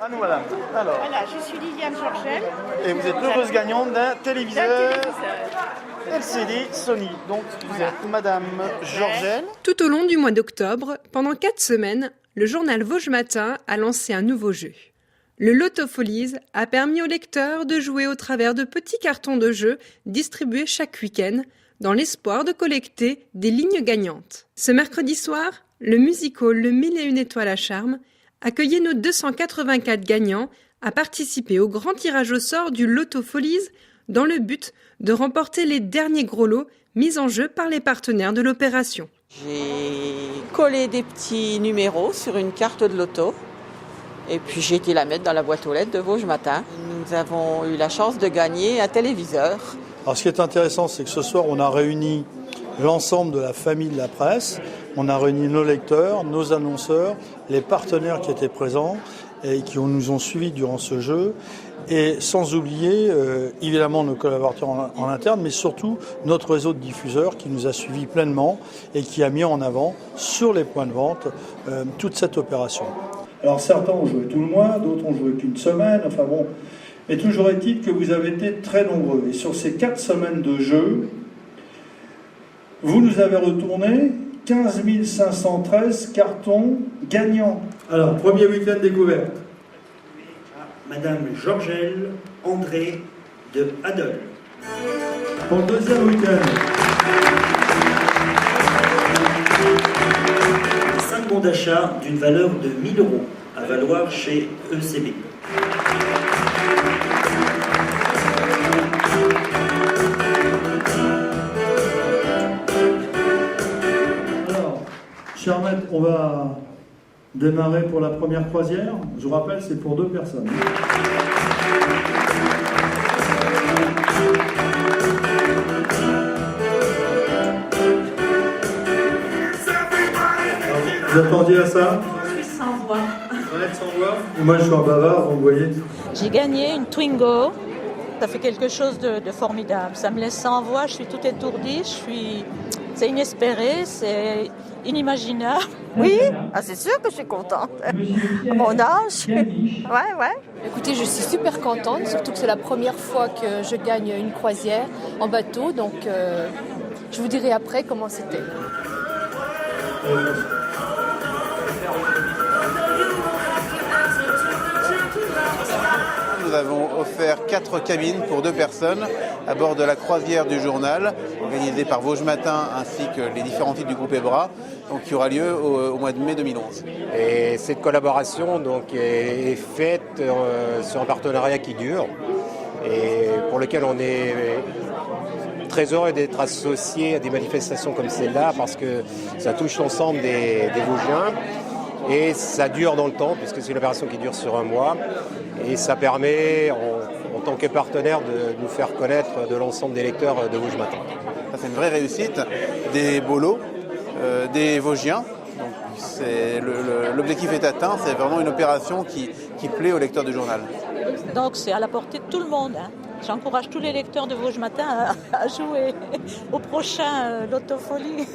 Ah, nous voilà. Alors, Voilà, je suis Liliane Georgel. et vous êtes l'heureuse gagnante d'un téléviseur Téléviseur. LCD Sony. Donc, vous êtes Madame Georgel. Tout au long du mois d'octobre, pendant 4 semaines, le journal Vosges Matin a lancé un nouveau jeu. Le Loto Folies a permis aux lecteurs de jouer au travers de petits cartons de jeu distribués chaque week-end dans l'espoir de collecter des lignes gagnantes. Ce mercredi soir, le music-hall Le 1001 étoiles à charme accueillait nos 284 gagnants à participer au grand tirage au sort du Loto Folies dans le but de remporter les derniers gros lots mis en jeu par les partenaires de l'opération. J'ai collé des petits numéros sur une carte de loto et puis j'ai été la mettre dans la boîte aux lettres de Vosges Matin. Nous avons eu la chance de gagner un téléviseur. Alors ce qui est intéressant, c'est que ce soir, on a réuni l'ensemble de la famille de la presse. On a réuni nos lecteurs, nos annonceurs, les partenaires qui étaient présents et qui nous ont suivis durant ce jeu. Et sans oublier, évidemment, nos collaborateurs en interne, mais surtout notre réseau de diffuseurs qui nous a suivis pleinement et qui a mis en avant sur les points de vente toute cette opération. Alors certains ont joué tout le mois, d'autres ont joué qu'une semaine, enfin bon. Mais toujours est-il que vous avez été très nombreux. Et sur ces 4 semaines de jeu, vous nous avez retourné 15 513 cartons gagnants. Alors, premier week-end découverte. Madame Georgel André de Adol. Pour le deuxième week-end. 5 bons d'achat d'une valeur de 1 000 € à valoir chez ECB. Alors, chers maîtres, on va démarrer pour la première croisière. Je vous rappelle, c'est pour 2 personnes. Vous attendiez à ça? Je suis sans voix. Ouais, sans voix. Moi, je suis un bavard, vous voyez. J'ai gagné une Twingo. Ça fait quelque chose de formidable. Ça me laisse sans voix, je suis toute étourdie, c'est inespéré, c'est inimaginable. Oui, c'est sûr que je suis contente. À mon âge. Ouais. Écoutez, je suis super contente, surtout que c'est la première fois que je gagne une croisière en bateau, donc je vous dirai après comment c'était. Nous avons offert 4 cabines pour 2 personnes à bord de la croisière du journal, organisée par Vosges Matin ainsi que les différents titres du groupe EBRA, donc, qui aura lieu au mois de mai 2011. Et cette collaboration donc, est faite sur un partenariat qui dure et pour lequel on est très heureux d'être associé à des manifestations comme celle-là parce que ça touche l'ensemble des Vosgiens. Et ça dure dans le temps, puisque c'est une opération qui dure sur un mois. Et ça permet, en tant que partenaire, de nous faire connaître de l'ensemble des lecteurs de Vosges Matin. Ça, c'est une vraie réussite, des beaux lots, des Vosgiens. L'objectif est atteint, c'est vraiment une opération qui plaît aux lecteurs du journal. Donc c'est à la portée de tout le monde. J'encourage tous les lecteurs de Vosges Matin à jouer au prochain Loto Folie.